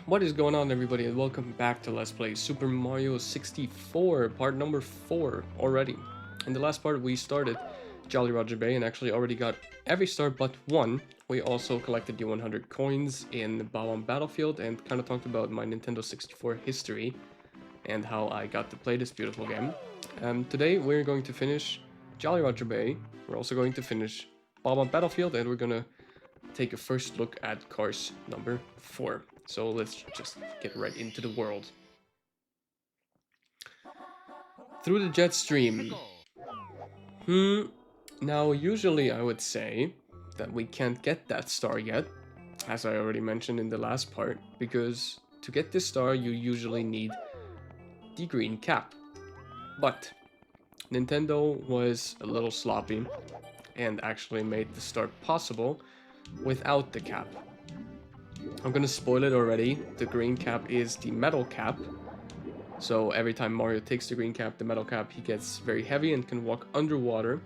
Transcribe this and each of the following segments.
What is going on, everybody, and welcome back to Let's Play Super Mario 64, part number 4 already. In the last part we started Jolly Roger Bay and actually already got every star but one. We also collected the 100 coins in Bob Battlefield and kind of talked about my Nintendo 64 history and how I got to play this beautiful game. Today we're going to finish Jolly Roger Bay, we're also going to finish Bob Battlefield, and we're gonna take a first look at course number 4. So let's just get right into the world. Through the jet stream. Now usually I would say that we can't get that star yet, as I already mentioned in the last part, because to get this star you usually need the green cap. But Nintendo was a little sloppy and actually made the star possible without the cap. I'm gonna spoil it already. The green cap is the metal cap. So every time Mario takes the green cap, the metal cap, he gets very heavy and can walk underwater.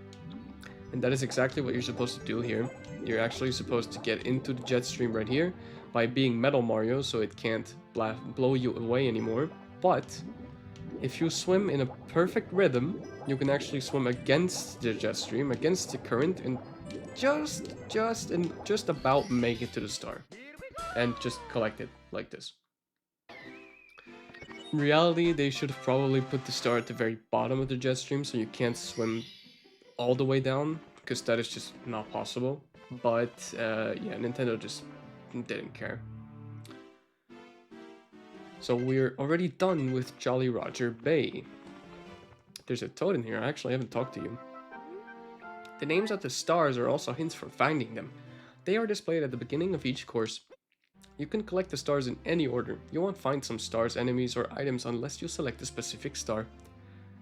And that is exactly what you're supposed to do here. You're actually supposed to get into the jet stream right here by being Metal Mario, so it can't blow you away anymore. But if you swim in a perfect rhythm, you can actually swim against the jet stream, against the current, and just about make it to the star. And just collect it like this. In reality, they should have probably put the star at the very bottom of the jet stream so you can't swim all the way down, because that is just not possible. But yeah, Nintendo just didn't care. So we're already done with Jolly Roger Bay. There's a toad in here. I actually haven't talked to you. The names of the stars are also hints for finding them. They are displayed at the beginning of each course. You can collect the stars in any order. You won't find some stars, enemies, or items unless you select a specific star.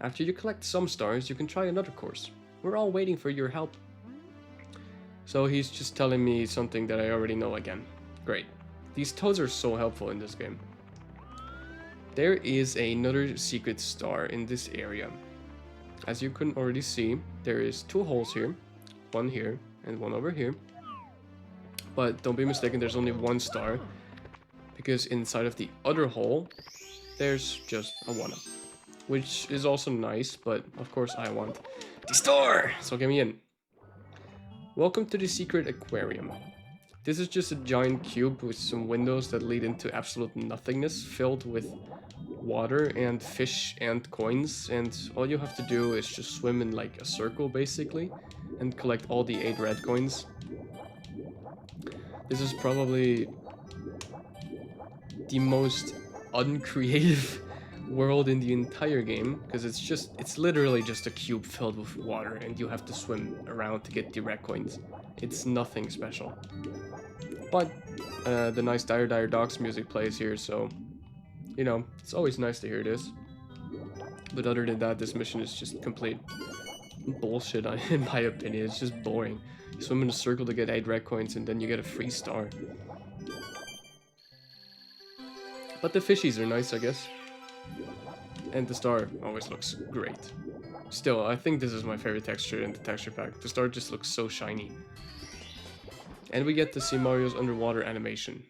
After you collect some stars, you can try another course. We're all waiting for your help. So he's just telling me something that I already know again. Great. These toads are so helpful in this game. There is another secret star in this area. As you can already see, there is 2 holes here. One here and one over here. But don't be mistaken, there's only 1 star, because inside of the other hole, there's just a 1-up, which is also nice, but of course I want the star, so get me in. Welcome to the secret aquarium. This is just a giant cube with some windows that lead into absolute nothingness, filled with water and fish and coins, and all you have to do is just swim in like a circle basically, and collect all the 8 red coins. This is probably the most uncreative world in the entire game, because it's literally just a cube filled with water and you have to swim around to get the red coins. It's nothing special. But the nice Dire Dire Docks music plays here, so you know, it's always nice to hear this. But other than that, this mission is just complete bullshit in my opinion. It's just boring. You swim in a circle to get 8 red coins and then you get a free star. But the fishies are nice, I guess. And the star always looks great. Still, I think this is my favorite texture in the texture pack. The star just looks so shiny. And we get to see Mario's underwater animation.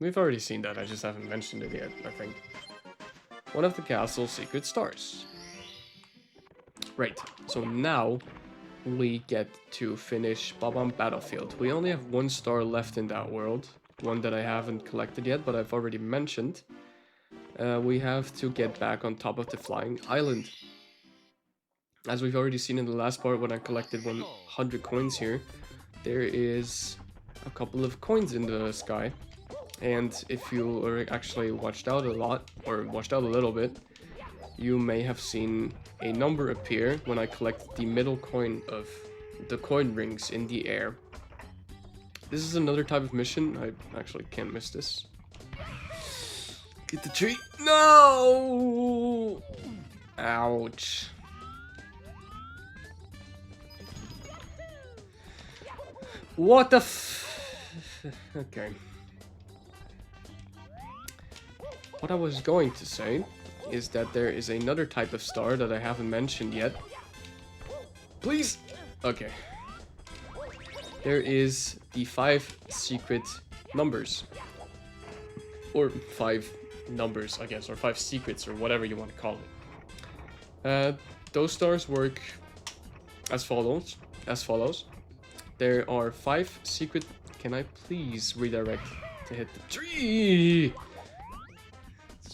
We've already seen that, I just haven't mentioned it yet, I think. One of the castle's secret stars. Right, so now we get to finish Bob Battlefield. We only have 1 star left in that world, one that I haven't collected yet, but I've already mentioned. We have to get back on top of the flying island. As we've already seen in the last part when I collected 100 coins here, there is a couple of coins in the sky. And if you actually watched out a lot, or watched out a little bit, you may have seen a number appear when I collect the middle coin of the coin rings in the air. This is another type of mission. I actually can't miss this. Get the tree. No! Ouch. What the Okay. What I was going to say is that there is another type of star that I haven't mentioned yet. Please! Okay. There is the 5 secret numbers. or 5 numbers, I guess, or 5 secrets, or whatever you want to call it. Those stars work as follows. There are 5 secret... Can I please redirect to hit the tree?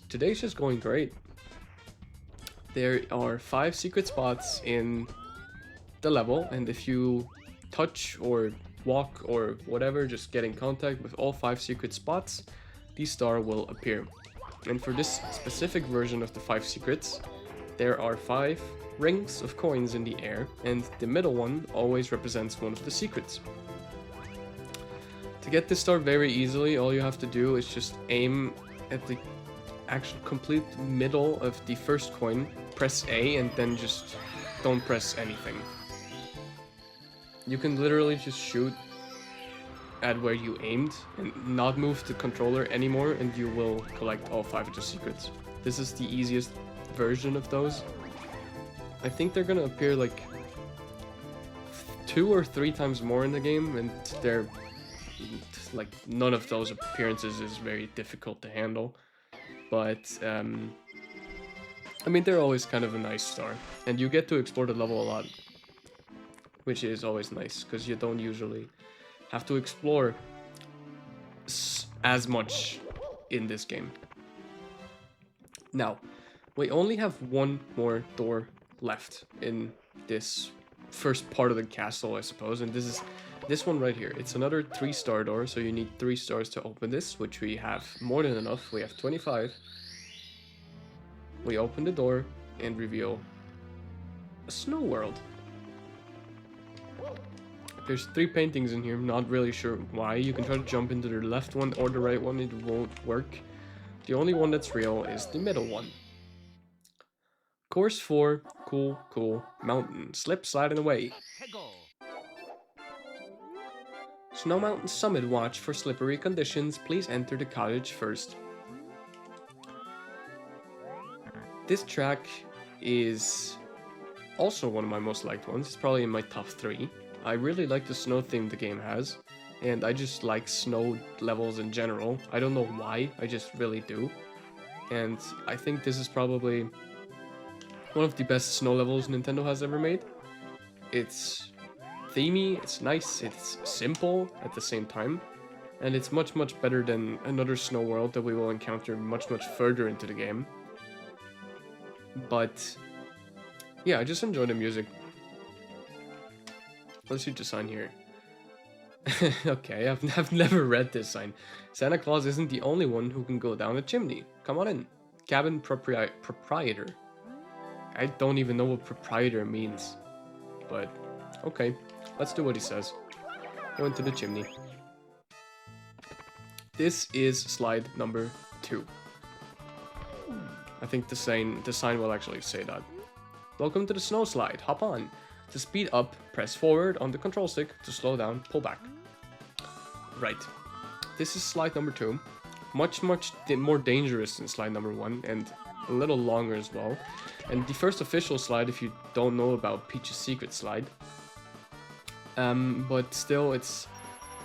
Today's just going great. There are 5 secret spots in the level, and if you touch or walk or whatever, just get in contact with all 5 secret spots, the star will appear. And for this specific version of the 5 secrets, there are 5 rings of coins in the air, and the middle one always represents one of the secrets. To get this star very easily, all you have to do is just aim at the actual complete middle of the first coin, press A, and then just don't press anything. You can literally just shoot at where you aimed and not move the controller anymore, and you will collect all 5 of the secrets. This is the easiest version of those. I think they're gonna appear like 2 or 3 times more in the game, and they're like none of those appearances is very difficult to handle. But I mean, they're always kind of a nice star, and you get to explore the level a lot, which is always nice because you don't usually have to explore as much in this game. Now, we only have one more door left in this first part of the castle, I suppose, and this is this one right here. It's another 3-star door, so you need 3 stars to open this, which we have more than enough. We have 25. We open the door and reveal a snow world. There's 3 paintings in here, not really sure why. You can try to jump into the left one or the right one, it won't work. The only one that's real is the middle one. Course 4, cool, mountain, slip, slide, and away. Snow Mountain Summit, watch for slippery conditions. Please enter the cottage first. This track is also one of my most liked ones. It's probably in my top 3. I really like the snow theme the game has, and I just like snow levels in general. I don't know why, I just really do. And I think this is probably one of the best snow levels Nintendo has ever made. It's themey, it's nice, it's simple at the same time, and it's much better than another snow world that we will encounter much further into the game. But yeah, I just enjoy the music. Let's read the sign here. Okay, I've never read this sign. Santa Claus isn't the only one who can go down a chimney. Come on in. Cabin proprietor. I don't even know what proprietor means, but okay, let's do what he says. Go into the chimney. This is slide number 2. I think the sign will actually say that. Welcome to the snow slide. Hop on. To speed up, press forward on the control stick. To slow down, pull back. Right. This is slide number 2. Much more dangerous than slide number 1, and a little longer as well. And the first official slide, if you don't know about Peach's Secret slide. But still, it's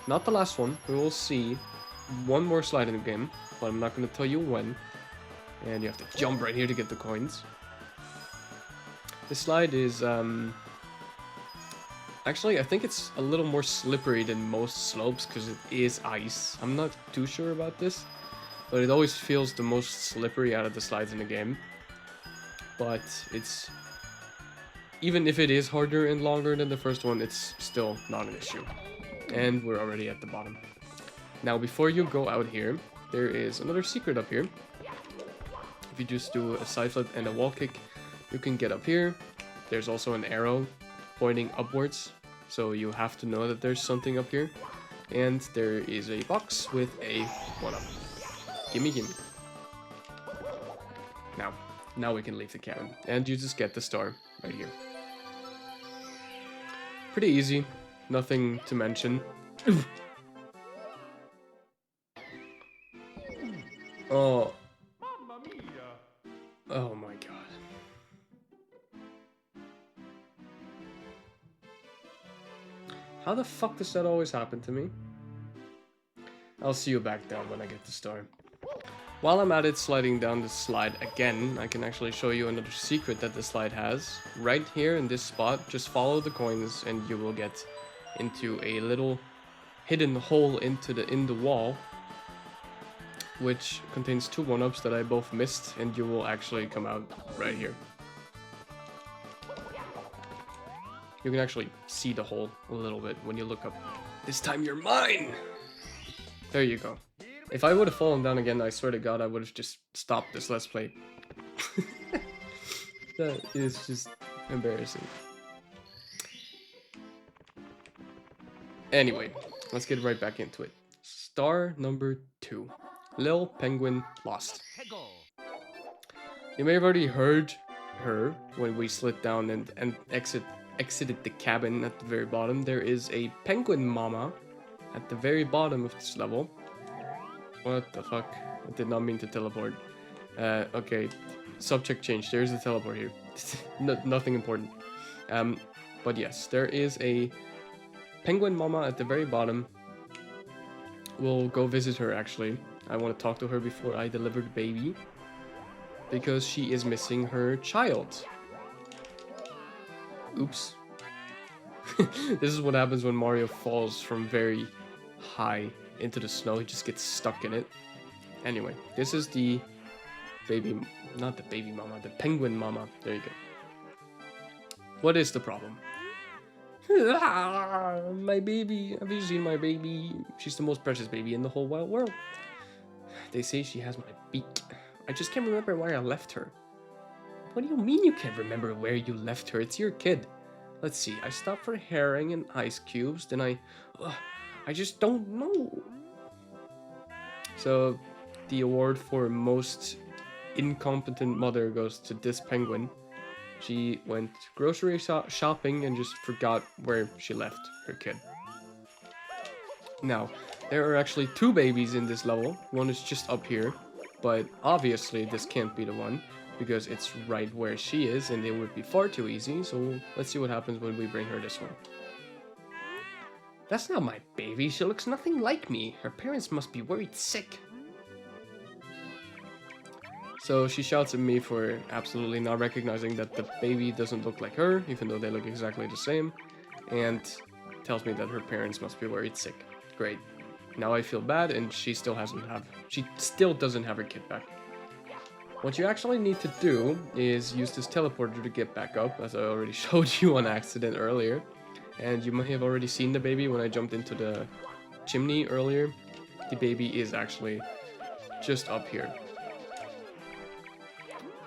not the last one. We will see one more slide in the game, but I'm not going to tell you when. And you have to jump right here to get the coins. This slide is, actually, I think it's a little more slippery than most slopes because it is ice. I'm not too sure about this, but it always feels the most slippery out of the slides in the game. But it's, even if it is harder and longer than the first one, it's still not an issue. And we're already at the bottom. Now, before you go out here, there is another secret up here. If you just do a side flip and a wall kick, you can get up here. There's also an arrow pointing upwards, so you have to know that there's something up here. And there is a box with a 1-up. Gimme. Now we can leave the cabin, and you just get the star right here. Pretty easy, nothing to mention. Oh my god. How the fuck does that always happen to me? I'll see you back down when I get the star. While I'm at it sliding down the slide again, I can actually show you another secret that the slide has. Right here in this spot, just follow the coins and you will get into a little hidden hole in the wall, which contains 2 1-ups that I both missed, and you will actually come out right here. You can actually see the hole a little bit when you look up. This time you're mine! There you go. If I would have fallen down again, I swear to God, I would have just stopped this Let's Play. That is just embarrassing. Anyway, let's get right back into it. Star number 2. Lil Penguin Lost. You may have already heard her when we slid down and exited the cabin at the very bottom. There is a penguin mama at the very bottom of this level. What the fuck? I did not mean to teleport. Okay, subject change. There's a teleport here. Nothing important. But yes, there is a penguin mama at the very bottom. We'll go visit her actually. I want to talk to her before I deliver the baby, because she is missing her child. Oops. This is what happens when Mario falls from very high into the snow. He just gets stuck in it. Anyway, this is the baby, not the baby mama, the penguin mama. There you go. What is the problem? My baby. Have you seen my baby? She's the most precious baby in the whole wide world. They say she has my beak. I just can't remember where I left her. What do you mean you can't remember where you left her? It's your kid. Let's see. I stopped for herring and ice cubes. Then I just don't know. So the award for most incompetent mother goes to this penguin. She went grocery shopping and just forgot where she left her kid. Now, there are actually 2 babies in this level. One is just up here, but obviously this can't be the one because it's right where she is and it would be far too easy. So let's see what happens when we bring her this one. That's not my baby. She looks nothing like me. Her parents must be worried sick. So she shouts at me for absolutely not recognizing that the baby doesn't look like her, even though they look exactly the same, and tells me that her parents must be worried sick. Great. Now I feel bad, and she still doesn't have her kid back. What you actually need to do is use this teleporter to get back up, as I already showed you on accident earlier. And you may have already seen the baby when I jumped into the chimney earlier. The baby is actually just up here.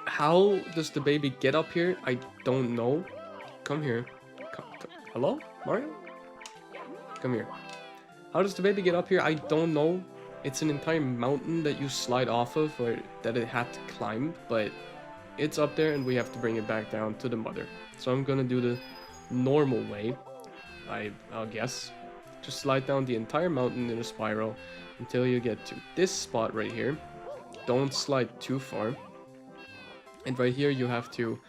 How does the baby get up here? I don't know. Come here. Hello, Mario? Come here. How does the baby get up here? I don't know. It's an entire mountain that you slide off of, or that it had to climb, but it's up there and we have to bring it back down to the mother. So I'm gonna do the normal way, I'll guess. Just slide down the entire mountain in a spiral until you get to this spot right here. Don't slide too far. And right here you have to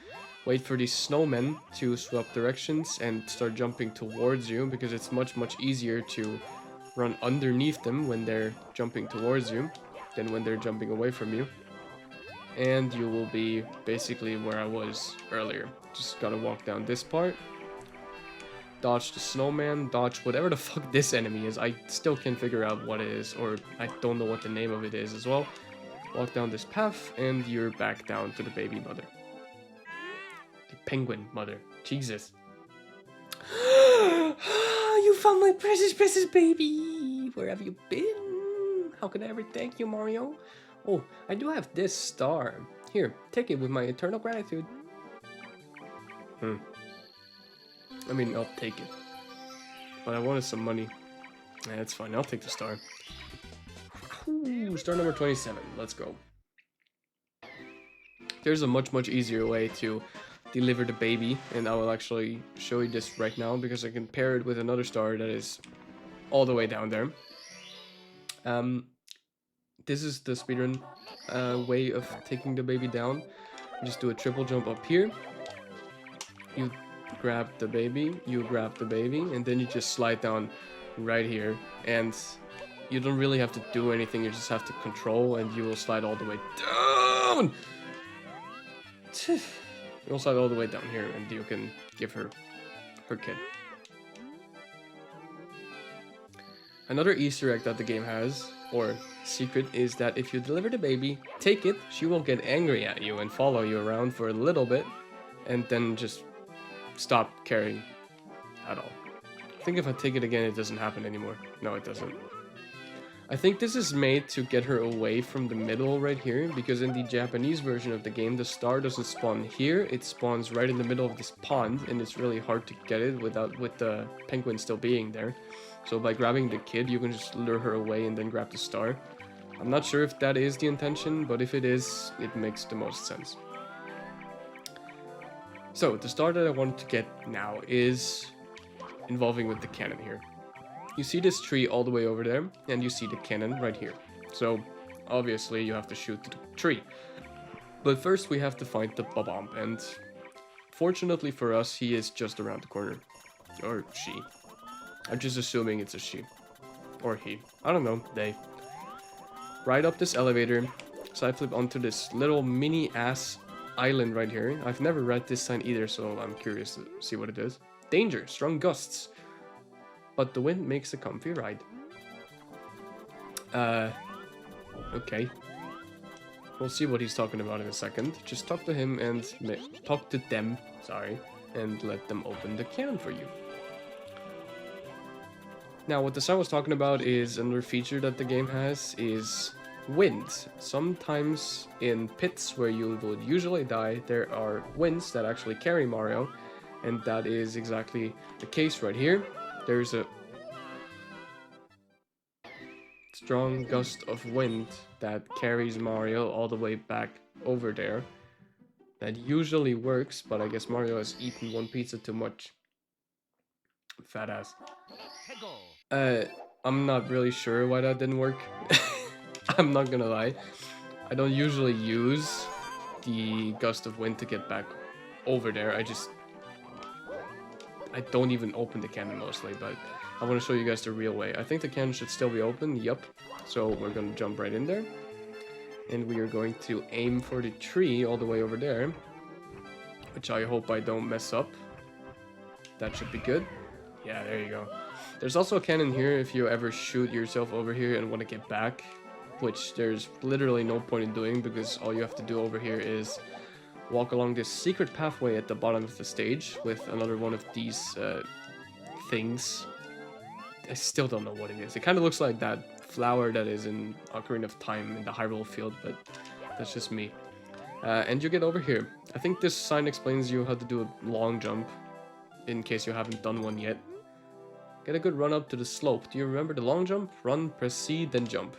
wait for these snowmen to swap directions and start jumping towards you, because it's much easier to run underneath them when they're jumping towards you than when they're jumping away from you. And you will be basically where I was earlier. Just gotta walk down this part, dodge the snowman, dodge whatever the fuck this enemy is. I still can't figure out what it is, or I don't know what the name of it is as well. Walk down this path and you're back down to the baby mother. The penguin mother. Jesus. You found my precious baby. Where have you been? How can I ever thank you, Mario? Oh, I do have this star. Here, take it with my eternal gratitude. I mean, I'll take it. But I wanted some money. Yeah, that's fine. I'll take the star. Ooh, star number 27. Let's go. There's a much easier way to deliver the baby, and I will actually show you this right now because I can pair it with another star that is all the way down there. This is the speedrun way of taking the baby down. You just do a triple jump up here. You grab the baby, and then you just slide down right here, and you don't really have to do anything, you just have to control and you will slide all the way down. You'll slide all the way down here and you can give her her kid. Another Easter egg that the game has, or secret, is that if you deliver the baby, take it, she will get angry at you and follow you around for a little bit and then just stop caring at all. I think if I take it again, it doesn't happen anymore. No, it doesn't. I think this is made to get her away from the middle right here, because in the Japanese version of the game, the star doesn't spawn here, it spawns right in the middle of this pond, and it's really hard to get it with the penguin still being there. So by grabbing the kid, you can just lure her away and then grab the star. I'm not sure if that is the intention, but if it is, it makes the most sense. So, the star that I wanted to get now is involving with the cannon here. You see this tree all the way over there, and you see the cannon right here. So, obviously, you have to shoot the tree. But first, we have to find the Bob-omb, and fortunately for us, he is just around the corner. Or she. I'm just assuming it's a she. Or he. I don't know, they. Ride up this elevator, side flip onto this little mini-ass island right here. I've never read this sign either, so I'm curious to see what it is. Danger, strong gusts. But the wind makes a comfy ride. Okay. We'll see what he's talking about in a second. Just talk to him and talk to them, sorry, and let them open the cannon for you. Now, what the sign was talking about is another feature that the game has is wind. Sometimes in pits where you would usually die, there are winds that actually carry Mario, and that is exactly the case right here. There's a strong gust of wind that carries Mario all the way back over there. That usually works, but I guess Mario has eaten one pizza too much. Fat ass. I'm not really sure why that didn't work. I'm not gonna lie. I don't usually use the gust of wind to get back over there. I don't even open the cannon mostly, but I want to show you guys the real way. I think the cannon should still be open, yup. So we're going to jump right in there. And we are going to aim for the tree all the way over there. Which I hope I don't mess up. That should be good. Yeah, there you go. There's also a cannon here if you ever shoot yourself over here and want to get back. Which there's literally no point in doing, because all you have to do over here is walk along this secret pathway at the bottom of the stage with another one of these things. I still don't know what it is. It kind of looks like that flower that is in Ocarina of Time in the Hyrule field, but that's just me. And you get over here. I think this sign explains you how to do a long jump, in case you haven't done one yet. Get a good run up to the slope. Do you remember the long jump? Run, press C, then jump.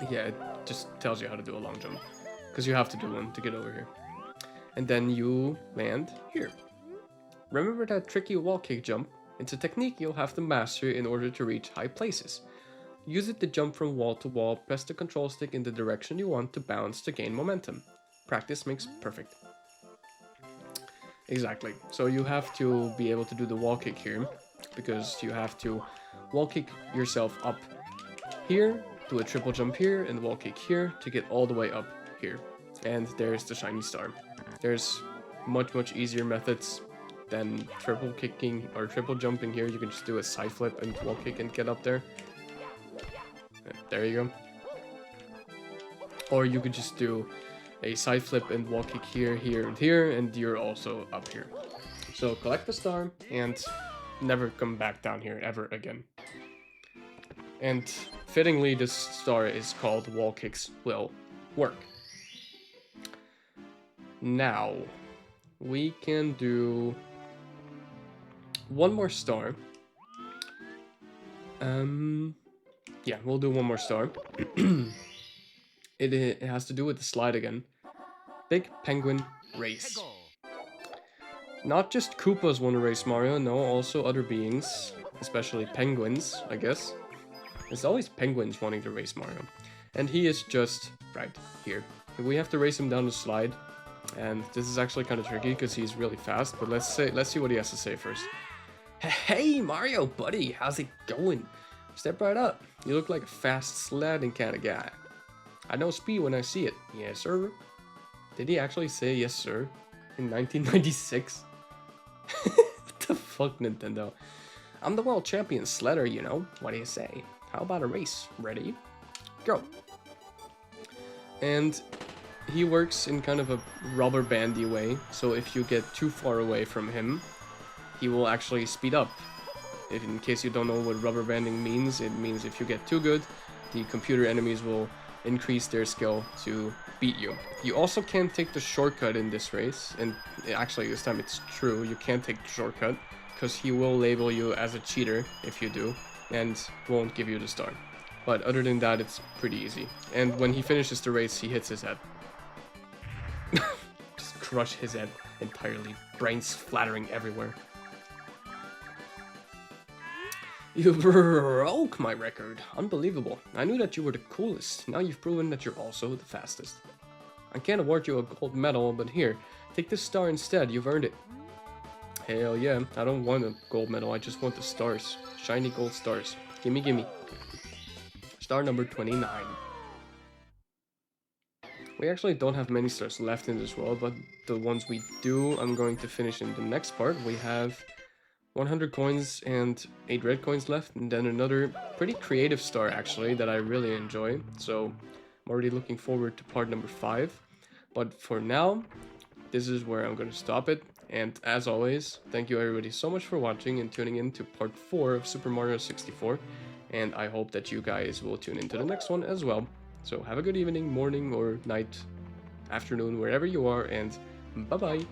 Yeah, it just tells you how to do a long jump. Because you have to do one to get over here. And then you land here. Remember that tricky wall kick jump? It's a technique you'll have to master in order to reach high places. Use it to jump from wall to wall, press the control stick in the direction you want to bounce to gain momentum. Practice makes perfect. Exactly. So you have to be able to do the wall kick here, because you have to wall kick yourself up here, do a triple jump here, and wall kick here to get all the way up here. And there's the shiny star. There's much easier methods than triple kicking or triple jumping here. You can just do a side flip and wall kick and get up there. There you go. Or you could just do a side flip and wall kick here, here, and here, and you're also up here. So collect the star and never come back down here ever again. And fittingly, this star is called Wall Kicks Will Work. Now, we can do one more star. Yeah, we'll do one more star. It has to do with the slide again. Big Penguin Race. Not just Koopas want to race Mario, no, also other beings, especially penguins, I guess. There's always penguins wanting to race Mario. And he is just right here. We have to race him down the slide. And this is actually kind of tricky because he's really fast, but let's see what he has to say first. Hey Mario buddy, how's it going? Step right up. You look like a fast sledding kind of guy. I know speed when I see it. Yes, sir. Did he actually say yes, sir? In 1996? What the fuck, Nintendo? I'm the world champion sledder, you know. What do you say? How about a race? Ready? Go. And he works in kind of a rubber bandy way. So if you get too far away from him, he will actually speed up. If, in case you don't know what rubber banding means, it means if you get too good, the computer enemies will increase their skill to beat you. You also can't take the shortcut in this race, and actually this time it's true, you can't take the shortcut, because he will label you as a cheater if you do, and won't give you the star. But other than that, it's pretty easy. And when he finishes the race, he hits his head. Just crush his head entirely, brains flattering everywhere. You broke my record. Unbelievable. I knew that you were the coolest. Now you've proven that you're also the fastest. I can't award you a gold medal, but here, take this star instead. You've earned it. Hell yeah. I don't want a gold medal. I just want the stars. Shiny gold stars. Gimme, gimme. Star number 29. We actually don't have many stars left in this world, but the ones we do, I'm going to finish in the next part. We have 100 coins and 8 red coins left, and then another pretty creative star actually that I really enjoy. So I'm already looking forward to part number 5. But for now, this is where I'm going to stop it. And as always, thank you everybody so much for watching and tuning in to part 4 of Super Mario 64. And I hope that you guys will tune into the next one as well. So have a good evening, morning, or night, afternoon, wherever you are, and bye-bye.